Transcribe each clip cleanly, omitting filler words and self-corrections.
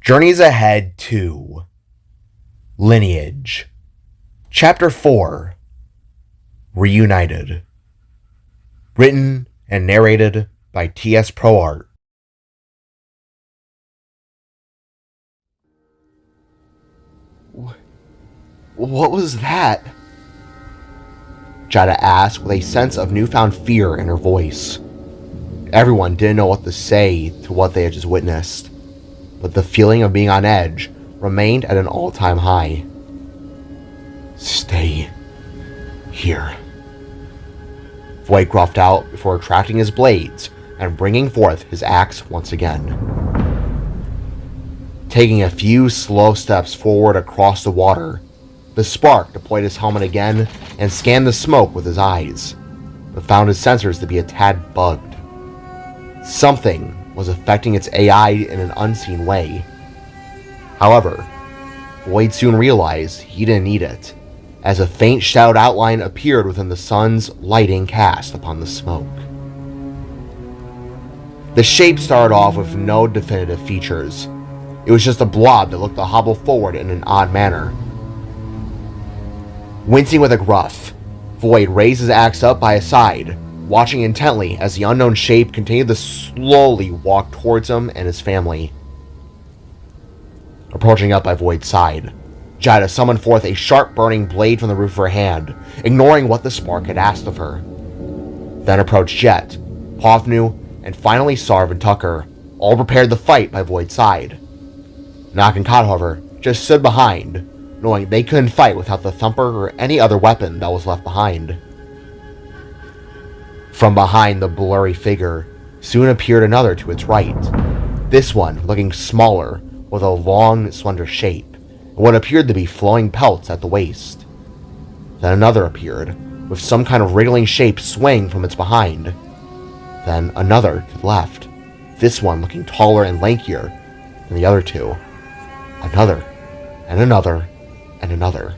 Journeys Ahead 2 Lineage Chapter 4 Reunited. Written and narrated by T.S. ProArt. What was that? Jada asked with a sense of newfound fear in her voice. Everyone didn't know what to say to what they had just witnessed, but the feeling of being on edge remained at an all-time high. Stay here, Void gruffed out before retracting his blades and bringing forth his axe once again. Taking a few slow steps forward across the water, the Spark deployed his helmet again and scanned the smoke with his eyes, but found his sensors to be a tad bugged. Something was affecting its AI in an unseen way. However, Void soon realized he didn't need it, as a faint shadowed outline appeared within the sun's lighting cast upon the smoke. The shape started off with no definitive features. It was just a blob that looked to hobble forward in an odd manner. Wincing with a gruff, Void raised his axe up by his side, watching intently as the unknown shape continued to slowly walk towards him and his family. Approaching up by Void's side, Jada summoned forth a sharp burning blade from the roof of her hand, ignoring what the Spark had asked of her. Then approached Jet, Povnu, and finally Sarv and Tucker, all prepared to fight by Void's side. Nock and Cod, however, just stood behind, knowing they couldn't fight without the thumper or any other weapon that was left behind. From behind the blurry figure soon appeared another to its right, this one looking smaller with a long, slender shape, and what appeared to be flowing pelts at the waist. Then another appeared, with some kind of wriggling shape swaying from its behind. Then another to the left, this one looking taller and lankier than the other two. Another, and another, and another.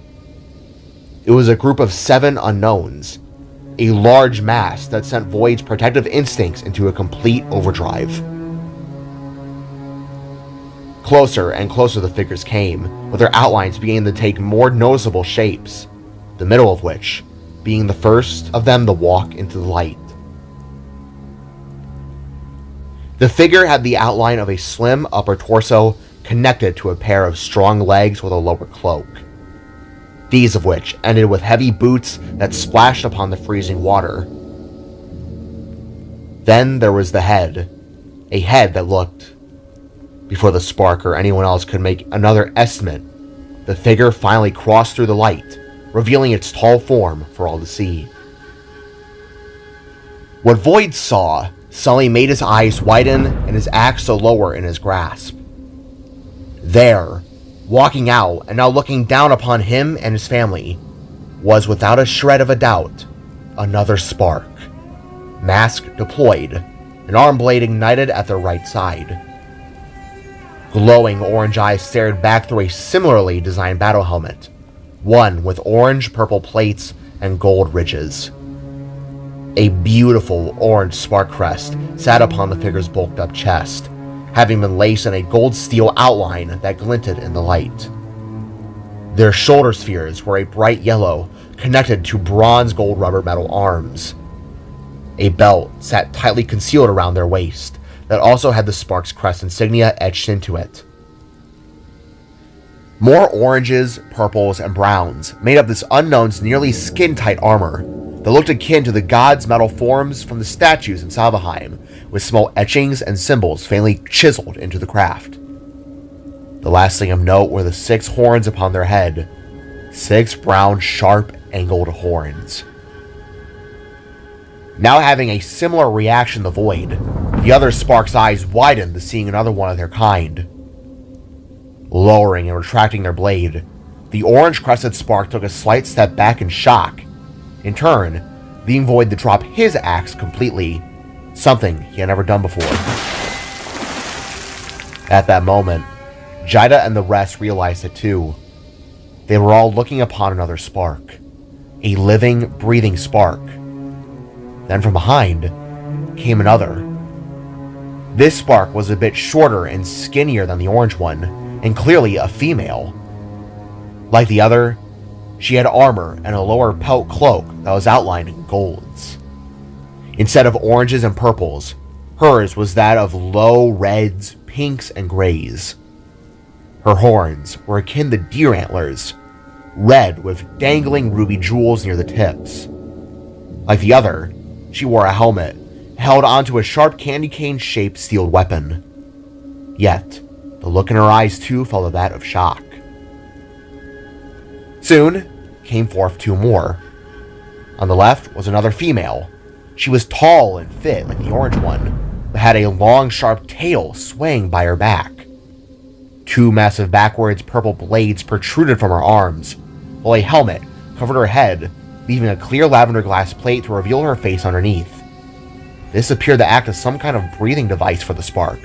It was a group of 7 unknowns, a large mass that sent Void's protective instincts into a complete overdrive. Closer and closer the figures came, with their outlines beginning to take more noticeable shapes, the middle of which being the first of them to walk into the light. The figure had the outline of a slim upper torso connected to a pair of strong legs with a lower cloak, these of which ended with heavy boots that splashed upon the freezing water. Then there was the head, a head that looked... Before the Spark or anyone else could make another estimate, the figure finally crossed through the light, revealing its tall form for all to see. What Void saw suddenly made his eyes widen and his axe to lower in his grasp. There, walking out and now looking down upon him and his family, was without a shred of a doubt another Spark, mask deployed, an arm blade ignited at their right side. Glowing orange eyes stared back through a similarly designed battle helmet, one with orange-purple plates and gold ridges. A beautiful orange Spark crest sat upon the figure's bulked-up chest, having been laced in a gold steel outline that glinted in the light. Their shoulder spheres were a bright yellow, connected to bronze gold rubber metal arms. A belt sat tightly concealed around their waist, that also had the Spark's crest insignia etched into it. More oranges, purples, and browns made up this unknown's nearly skin-tight armor that looked akin to the gods' metal forms from the statues in Salvaheim, with small etchings and symbols faintly chiseled into the craft. The last thing of note were the 6 horns upon their head, 6 brown, sharp, angled horns. Now having a similar reaction to Void, the other Spark's eyes widened to seeing another one of their kind. Lowering and retracting their blade, the orange-crested Spark took a slight step back in shock, in turn, leaving Void to drop his axe completely, something he had never done before. At that moment, Jada and the rest realized it too. They were all looking upon another Spark, a living, breathing Spark. Then from behind came another. This Spark was a bit shorter and skinnier than the orange one, and clearly a female. Like the other, she had armor and a lower pelt cloak that was outlined in golds. Instead of oranges and purples, hers was that of low reds, pinks, and grays. Her horns were akin to deer antlers, red with dangling ruby jewels near the tips. Like the other, she wore a helmet held onto a sharp candy cane-shaped steel weapon. Yet, the look in her eyes too fell to that of shock. Soon came forth two more. On the left was another female. She was tall and fit like the orange one, but had a long sharp tail swaying by her back. Two massive backwards purple blades protruded from her arms, while a helmet covered her head, leaving a clear lavender glass plate to reveal her face underneath. This appeared to act as some kind of breathing device for the Spark.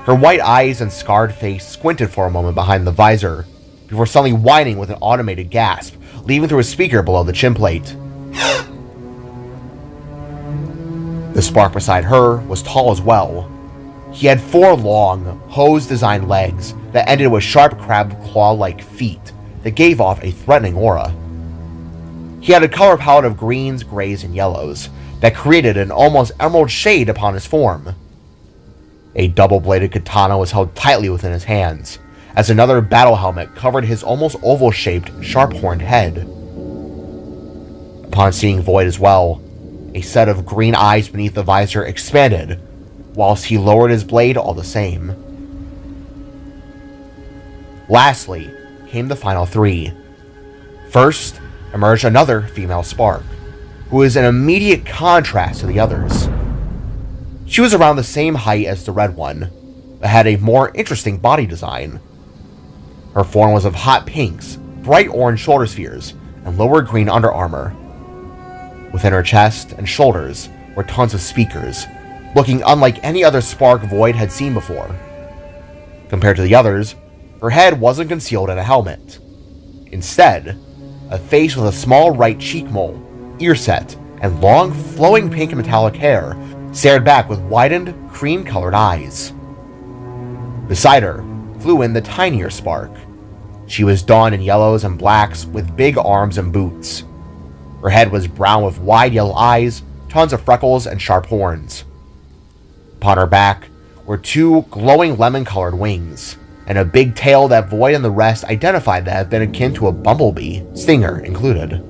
Her white eyes and scarred face squinted for a moment behind the visor, before suddenly whining with an automated gasp, leaving through a speaker below the chin plate. The Spark beside her was tall as well. He had four long, hose-designed legs that ended with sharp crab claw-like feet that gave off a threatening aura. He had a color palette of greens, grays, and yellows that created an almost emerald shade upon his form. A double-bladed katana was held tightly within his hands, as another battle helmet covered his almost oval-shaped, sharp-horned head. Upon seeing Void as well, a set of green eyes beneath the visor expanded, whilst he lowered his blade all the same. Lastly came the final three. First emerged another female Spark, who was an immediate contrast to the others. She was around the same height as the red one, but had a more interesting body design. Her form was of hot pinks, bright orange shoulder spheres, and lower green underarmor. Within her chest and shoulders were tons of speakers, looking unlike any other Spark Void had seen before. Compared to the others, her head wasn't concealed in a helmet. Instead, a face with a small right cheek mole, ear set, and long flowing pink metallic hair stared back with widened, cream-colored eyes. Beside her flew in the tinier Spark. She was donned in yellows and blacks with big arms and boots. Her head was brown with wide yellow eyes, tons of freckles, and sharp horns. Upon her back were two glowing lemon-colored wings, and a big tail that Void and the rest identified to have been akin to a bumblebee, stinger included.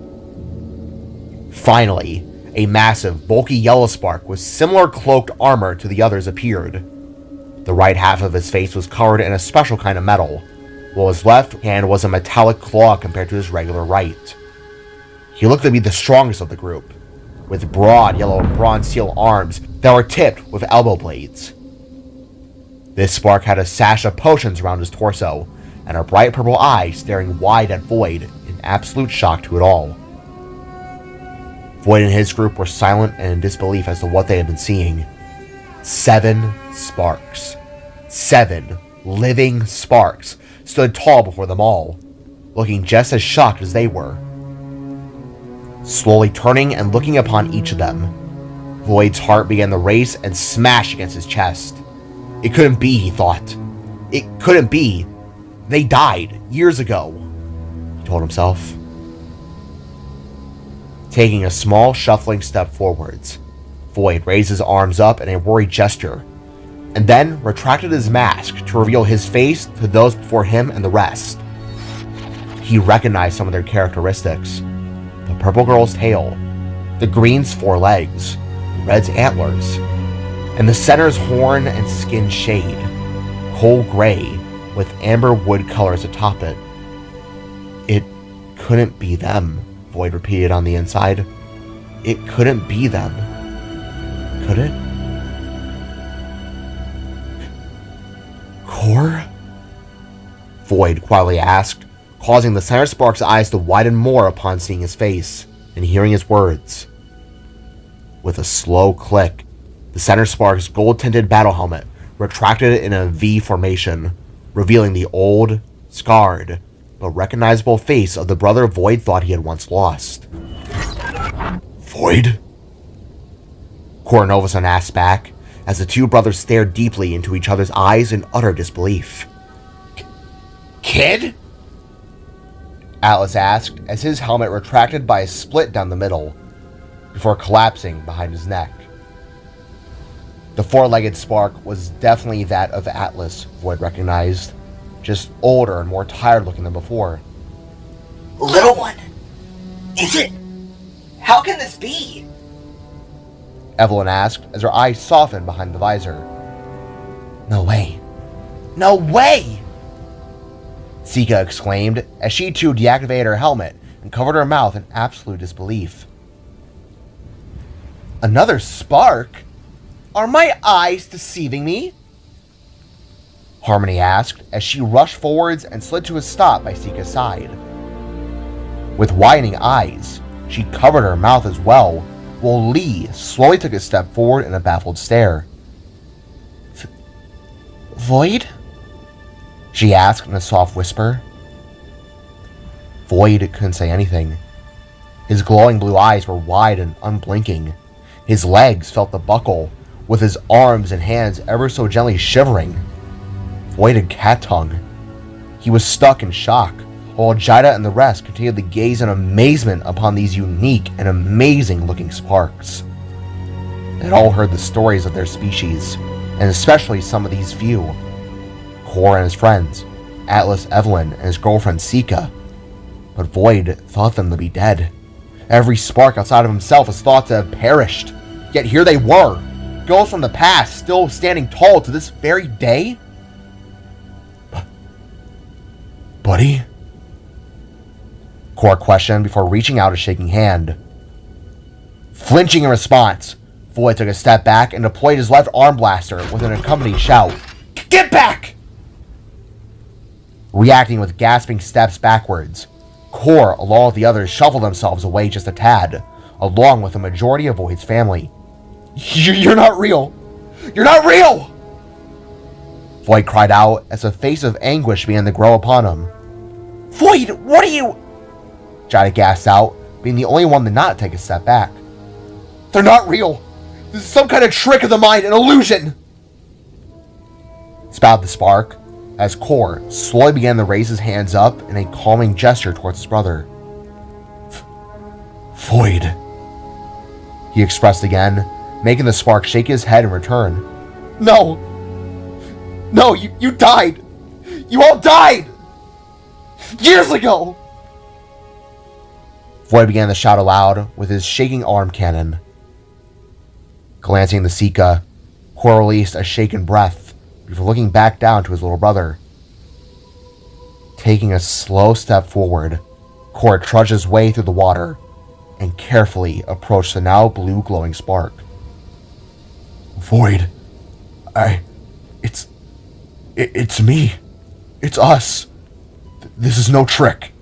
Finally, a massive, bulky yellow Spark with similar cloaked armor to the others appeared. The right half of his face was covered in a special kind of metal, while his left hand was a metallic claw compared to his regular right. He looked to be the strongest of the group, with broad yellow and bronze steel arms that were tipped with elbow blades. This Spark had a sash of potions around his torso, and a bright purple eye staring wide at Void in absolute shock to it all. Void and his group were silent and in disbelief as to what they had been seeing. 7 Sparks. 7 living Sparks stood tall before them all, looking just as shocked as they were. Slowly turning and looking upon each of them, Void's heart began to race and smash against his chest. It couldn't be, he thought. It couldn't be. They died years ago, he told himself. Taking a small, shuffling step forwards, Void raised his arms up in a worried gesture, and then retracted his mask to reveal his face to those before him and the rest. He recognized some of their characteristics. The purple girl's tail, the green's 4 legs, the red's antlers, and the center's horn and skin shade, coal gray with amber wood colors atop it. It couldn't be them, Void repeated on the inside. It couldn't be them. Could it? Core? Void quietly asked, causing the center Spark's eyes to widen more upon seeing his face and hearing his words. With a slow click, the center Spark's gold-tinted battle helmet retracted in a V formation, revealing the old, scarred, but recognizable face of the brother Void thought he had once lost. Void? Cornovason asked back, as the two brothers stared deeply into each other's eyes in utter disbelief. Kid? Atlas asked as his helmet retracted by a split down the middle, before collapsing behind his neck. The four-legged spark was definitely that of Atlas, Void recognized, just older and more tired looking than before. Little one, is it? How can this be? Evelyn asked as her eyes softened behind the visor. No way. No way! Sika exclaimed as she too deactivated her helmet and covered her mouth in absolute disbelief. Another spark? Are my eyes deceiving me? Harmony asked as she rushed forwards and slid to a stop by Sika's side. With widening eyes, she covered her mouth as well, while Lee slowly took a step forward in a baffled stare. Void? She asked in a soft whisper. Void couldn't say anything. His glowing blue eyes were wide and unblinking. His legs felt the buckle, with his arms and hands ever so gently shivering. Void had cat tongue. He was stuck in shock, while Jida and the rest continued to gaze in amazement upon these unique and amazing-looking sparks. They had all heard the stories of their species, and especially some of these few. Kor and his friends, Atlas, Evelyn, and his girlfriend Sika. But Void thought them to be dead. Every spark outside of himself was thought to have perished. Yet here they were, ghosts from the past, still standing tall to this very day? Buddy? Kor questioned before reaching out a shaking hand. Flinching in response, Void took a step back and deployed his left arm blaster with an accompanied shout. Get back! Reacting with gasping steps backwards, Kor, along with the others, shuffled themselves away just a tad, along with the majority of Void's family. You're not real! You're not real! Void cried out as a face of anguish began to grow upon him. Void, what are you... Jida gasped out, being the only one to not take a step back. They're not real! This is some kind of trick of the mind, an illusion! Spouted the spark, as Kor slowly began to raise his hands up in a calming gesture towards his brother. Void, he expressed again, making the spark shake his head in return. No! No, you died! You all died! Years ago! Void began to shout aloud with his shaking arm cannon. Glancing to Sika, Kor released a shaken breath before looking back down to his little brother. Taking a slow step forward, Kor trudged his way through the water and carefully approached the now blue glowing spark. Void, it's me. It's us. This is no trick.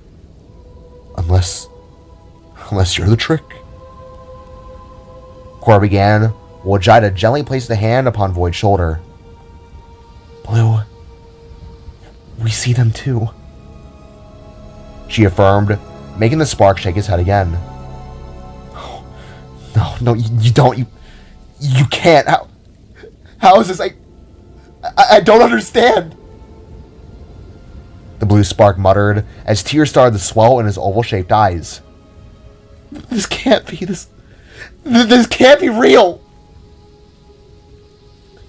Unless you're the trick. Kor began, while Jida gently placed a hand upon Void's shoulder. Blue, we see them too, she affirmed, making the spark shake his head again. No, you don't. You can't. How is this? I don't understand. The blue spark muttered as tears started to swell in his oval-shaped eyes. This can't be. This can't be real.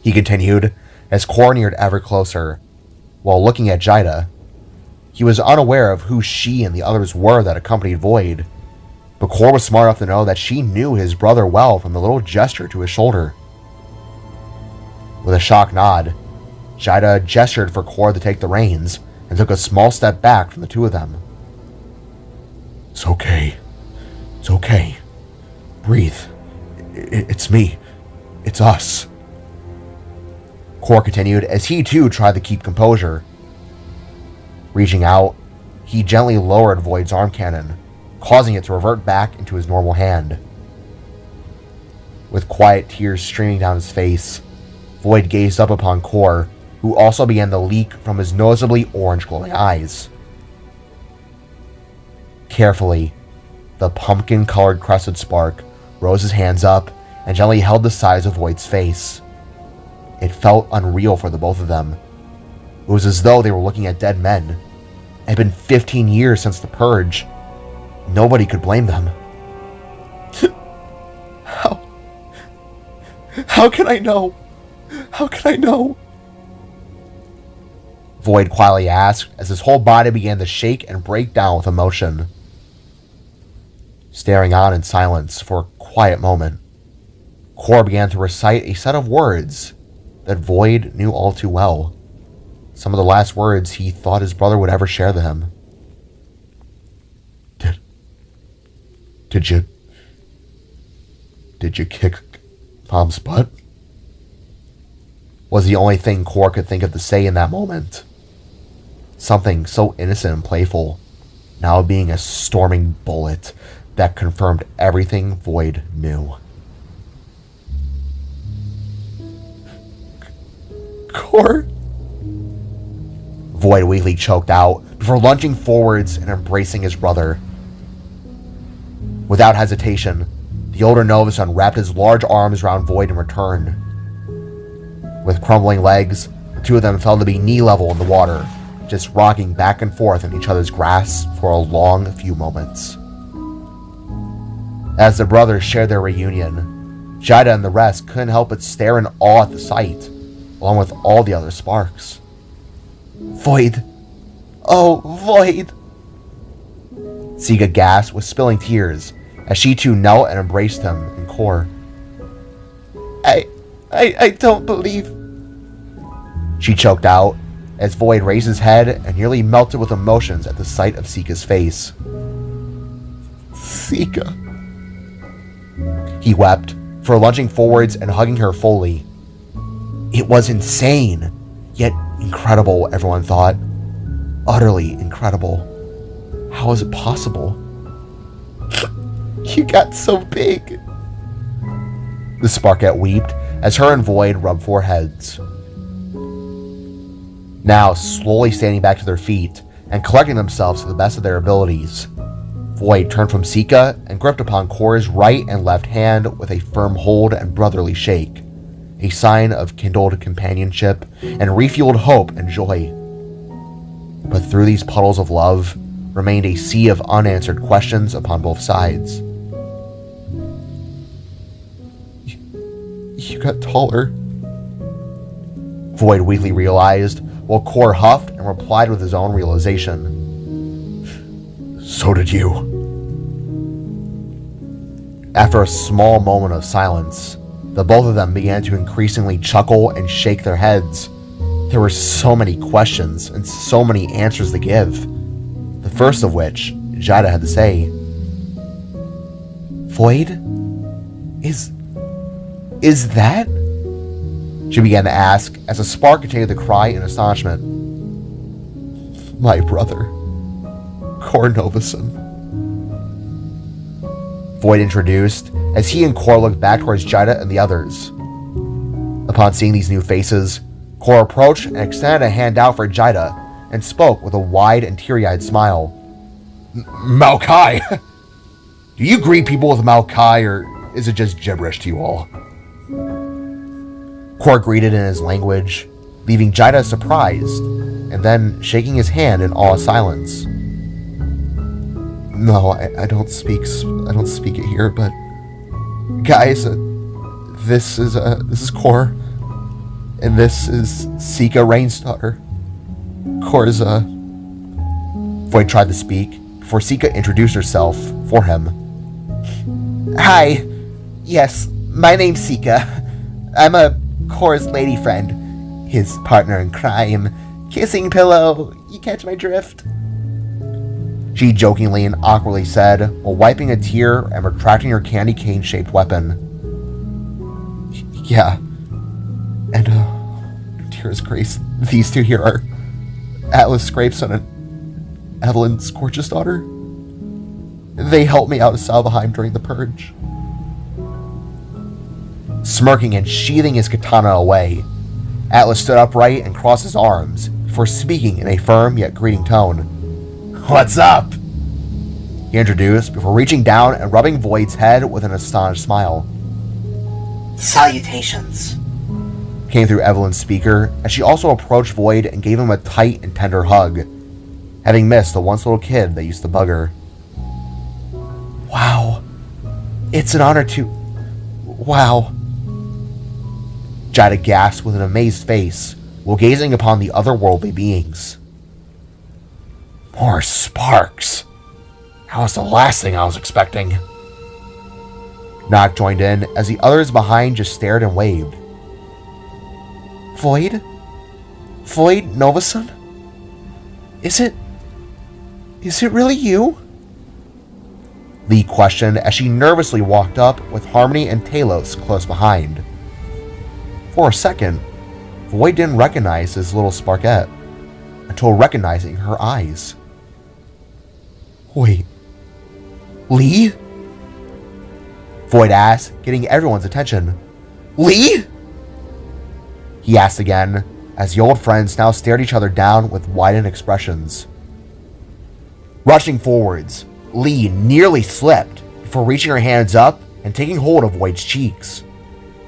He continued as Kor neared ever closer, while looking at Jida. He was unaware of who she and the others were that accompanied Void, but Kor was smart enough to know that she knew his brother well from the little gesture to his shoulder. With a shocked nod, Jida gestured for Kor to take the reins and took a small step back from the two of them. It's okay. It's okay. Breathe. It's me. It's us. Kor continued as he too tried to keep composure. Reaching out, he gently lowered Void's arm cannon, causing it to revert back into his normal hand. With quiet tears streaming down his face, Void gazed up upon Kor, who also began to leak from his noticeably orange glowing eyes. Carefully, the pumpkin-colored crested spark rose his hands up and gently held the sides of Void's face, It felt unreal for the both of them. It was as though they were looking at dead men. It had been 15 years since the purge. Nobody could blame them. How can I know? How can I know? Void quietly asked as his whole body began to shake and break down with emotion. Staring on in silence for a quiet moment, Cor began to recite a set of words that Void knew all too well. Some of the last words he thought his brother would ever share to him. Did you kick Mom's butt? Was the only thing Cor could think of to say in that moment. Something so innocent and playful, now being a storming bullet that confirmed everything Void knew. Cor? Void weakly choked out before lunging forwards and embracing his brother. Without hesitation, the older Novus unwrapped his large arms around Void in return. With crumbling legs, the two of them fell to be knee level in the water, just rocking back and forth in each other's grasp for a long few moments. As the brothers shared their reunion, Jida and the rest couldn't help but stare in awe at the sight, along with all the other sparks. Void! Oh, Void! Sika gasped with spilling tears as she too knelt and embraced him in Cor. I don't believe... She choked out as Void raised his head and nearly melted with emotions at the sight of Sika's face. Sika. He wept, for lunging forwards and hugging her fully. It was insane, yet incredible, everyone thought. Utterly incredible. How is it possible? You got so big. The Sparkette wept as her and Void rubbed foreheads. Now, slowly standing back to their feet and collecting themselves to the best of their abilities, Void turned from Sika and gripped upon Cor's right and left hand with a firm hold and brotherly shake, a sign of kindled companionship and refueled hope and joy. But through these puddles of love remained a sea of unanswered questions upon both sides. You got taller, Void weakly realized, while Cor huffed and replied with his own realization. So did you. After a small moment of silence, the both of them began to increasingly chuckle and shake their heads. There were so many questions and so many answers to give. The first of which, Jida had to say, Void? Is that? She began to ask as a spark continued to cry in astonishment. My brother, Cor Novison. Void introduced as he and Cor looked back towards Jida and the others. Upon seeing these new faces, Cor approached and extended a hand out for Jida and spoke with a wide and teary-eyed smile. Maokai! Do you greet people with Maokai, or is it just gibberish to you all? Cor greeted in his language, leaving Jida surprised, and then shaking his hand in awe silence. No, I don't speak it here, but guys, this is Cor, and this is Sika Rain's daughter. Cor's Void tried to speak before Sika introduced herself for him. Hi, yes, my name's Sika. I'm a Cor's lady friend, his partner in crime, kissing pillow, you catch my drift? She jokingly and awkwardly said, while wiping a tear and retracting her candy cane-shaped weapon. Yeah, and dearest Grace, these two here are Atlas Scrapeson and Evelyn Scorch's daughter. They helped me out of Salvaheim during the purge. Smirking and sheathing his katana away, Atlas stood upright and crossed his arms before speaking in a firm yet greeting tone. What's up? He introduced before reaching down and rubbing Void's head with an astonished smile. Salutations. came through Evelyn's speaker as she also approached Void and gave him a tight and tender hug, having missed the once little kid that used to bug her. Wow. It's an honor to... Wow. Jada gasped with an amazed face while gazing upon the otherworldly beings. More sparks. That was the last thing I was expecting. Nock joined in as the others behind just stared and waved. Void? Void Novason? Is it really you? Lee questioned as she nervously walked up with Harmony and Talos close behind. For a second, Void didn't recognize his little Sparkette until recognizing her eyes. Wait, Lee? Void asked, getting everyone's attention. Lee? He asked again, as the old friends now stared each other down with widened expressions. Rushing forwards, Lee nearly slipped before reaching her hands up and taking hold of Void's cheeks.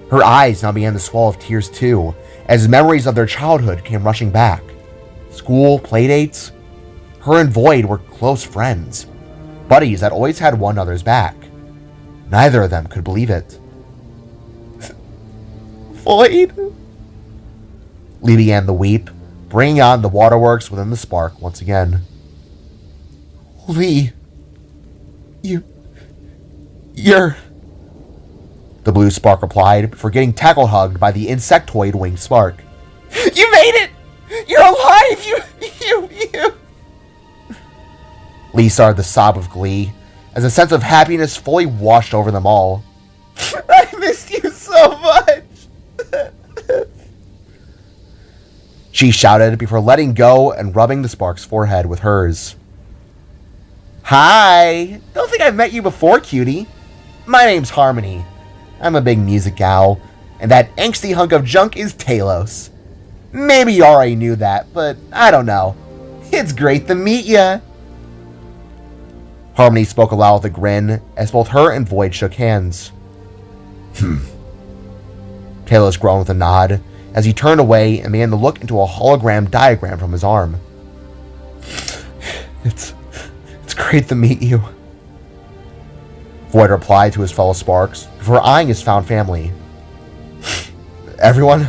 Her eyes now began to swell with tears too, as memories of their childhood came rushing back. School, playdates. Her and Void were close friends, buddies that always had one another's back. Neither of them could believe it. Void? Lee began to weep, bringing on the waterworks within the spark once again. Lee, you're... The blue spark replied before getting tackle-hugged by the insectoid winged spark. You made it! You're alive! You... Lee started to sob with glee, as a sense of happiness fully washed over them all. I missed you so much! She shouted before letting go and rubbing the spark's forehead with hers. Hi! Don't think I've met you before, cutie. My name's Harmony. I'm a big music gal, and that angsty hunk of junk is Talos. Maybe you already knew that, but I don't know. It's great to meet ya. Harmony spoke aloud with a grin as both her and Void shook hands. Talos groaned with a nod as he turned away and began to look into a hologram diagram from his arm. It's great to meet you. Void replied to his fellow sparks before eyeing his found family. Everyone,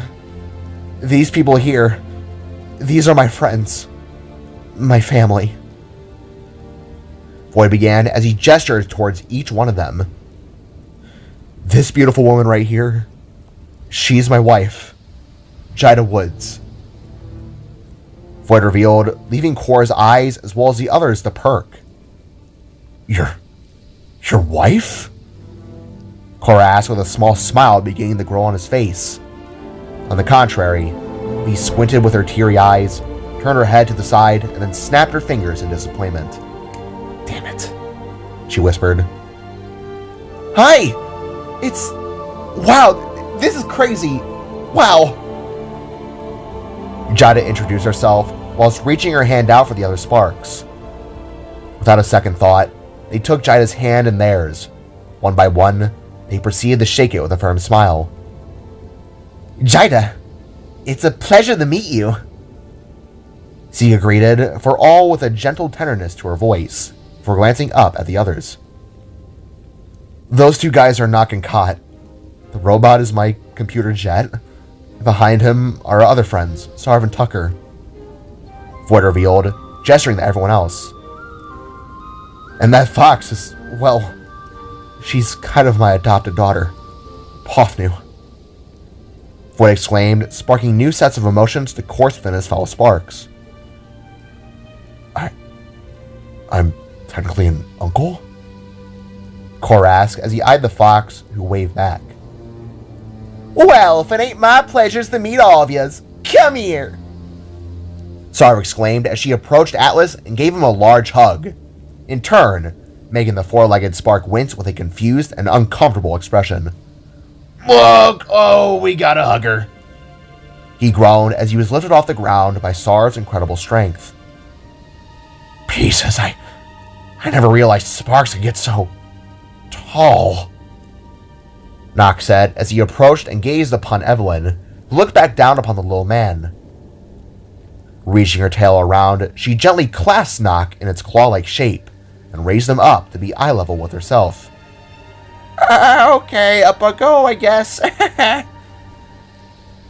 these people here, these are my friends, my family. Void began as he gestured towards each one of them. This beautiful woman right here, she's my wife, Jida Woods. Void revealed, leaving Cora's eyes as well as the others to perk. Your wife? Cora asked with a small smile beginning to grow on his face. On the contrary, he squinted with her teary eyes, turned her head to the side, and then snapped her fingers in disappointment. Damn it, she whispered. Hi! It's... Wow, this is crazy. Wow. Jada introduced herself whilst reaching her hand out for the other sparks. Without a second thought, they took Jida's hand in theirs. One by one, they proceeded to shake it with a firm smile. Jida, it's a pleasure to meet you. Sia greeted, for all with a gentle tenderness to her voice, before glancing up at the others. Those two guys are Nock and Cott. The robot is my computer jet. Behind him are our other friends, Sarv and Tucker. Void revealed, gesturing to everyone else. And that fox is, well, she's kind of my adopted daughter, Pothnu. Void exclaimed, sparking new sets of emotions to course within his fellow sparks. I'm technically an uncle? Cor asked as he eyed the fox, who waved back. Well, if it ain't my pleasures to meet all of yous, come here! Sarv exclaimed as she approached Atlas and gave him a large hug, in turn, making the four-legged spark wince with a confused and uncomfortable expression. Look, oh, we gotta hug her. He groaned as he was lifted off the ground by Sarv's incredible strength. Pieces, I never realized sparks could get so tall, Nock said as he approached and gazed upon Evelyn, looked back down upon the little man. Reaching her tail around, she gently clasped Nock in its claw-like shape and raised him up to be eye level with herself. Okay, up I go, I guess.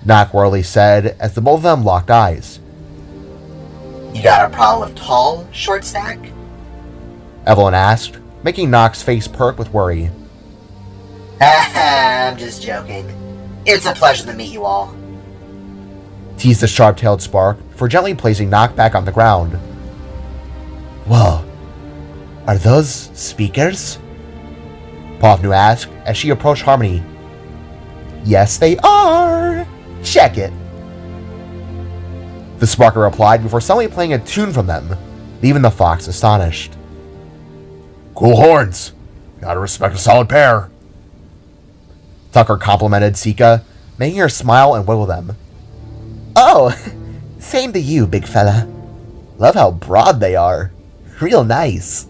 Nock worriedly said as the both of them locked eyes. You got a problem with tall, short stack? Evelyn asked, making Nock's face perk with worry. I'm just joking. It's a pleasure to meet you all. Teased the sharp-tailed Spark before gently placing Nock back on the ground. Whoa, are those speakers? Pofnu asked as she approached Harmony. Yes, they are. Check it. The Sparker replied before suddenly playing a tune from them, leaving the fox astonished. Cool horns. Gotta respect a solid pair. Tucker complimented Sika, making her smile and wiggle them. Oh, same to you, big fella. Love how broad they are. Real nice.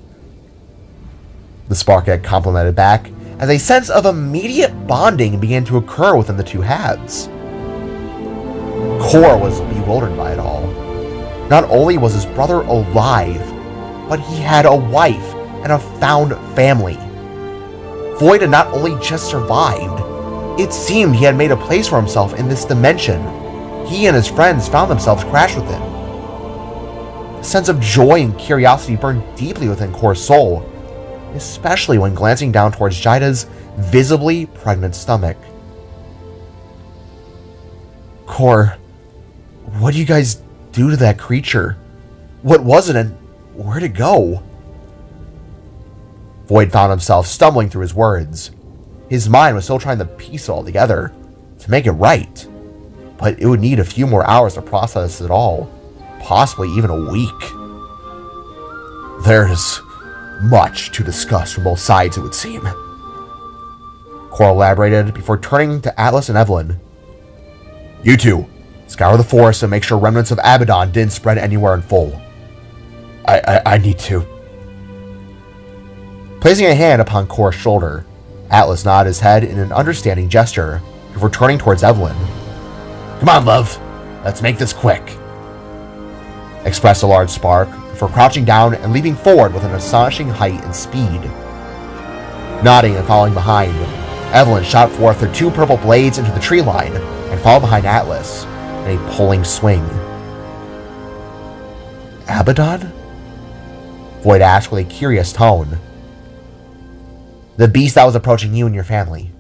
The Sparkhead complimented back as a sense of immediate bonding began to occur within the two halves. Kor was bewildered by it all. Not only was his brother alive, but he had a wife and a found family. Void had not only just survived, it seemed he had made a place for himself in this dimension. He and his friends found themselves crashed within. A sense of joy and curiosity burned deeply within Kor's soul, especially when glancing down towards Jaida's visibly pregnant stomach. Kor, what do you guys do to that creature? What was it and where'd it go? Void found himself stumbling through his words. His mind was still trying to piece it all together, to make it right. But it would need a few more hours to process it all, possibly even a week. There's much to discuss from both sides, it would seem. Kor elaborated before turning to Atlas and Evelyn. You two, scour the forest and make sure remnants of Abaddon didn't spread anywhere in full. I need to. Placing a hand upon Kor's shoulder, Atlas nodded his head in an understanding gesture before turning towards Evelyn. Come on, love. Let's make this quick. Expressed a large Spark before crouching down and leaping forward with an astonishing height and speed. Nodding and following behind, Evelyn shot forth her two purple blades into the tree line and followed behind Atlas in a pulling swing. Abaddon? Void asked with a curious tone. The beast that was approaching you and your family.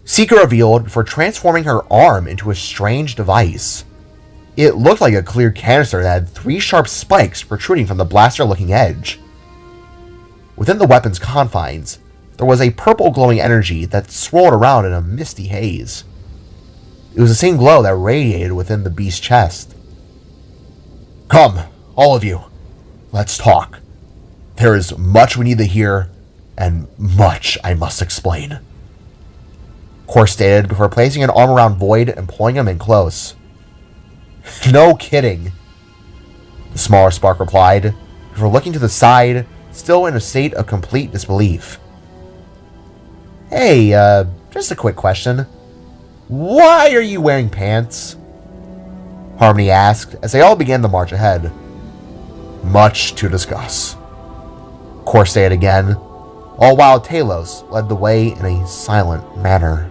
Sika revealed before transforming her arm into a strange device. It looked like a clear canister that had 3 sharp spikes protruding from the blaster-looking edge. Within the weapon's confines, there was a purple glowing energy that swirled around in a misty haze. It was the same glow that radiated within the beast's chest. Come, all of you. Let's talk. There is much we need to hear, and much I must explain. Kor stated before placing an arm around Void and pulling him in close. No kidding. The smaller Spark replied, before looking to the side, still in a state of complete disbelief. Hey, just a quick question. Why are you wearing pants? Harmony asked as they all began to march ahead. Much to discuss. Kor stated again, all while Talos led the way in a silent manner.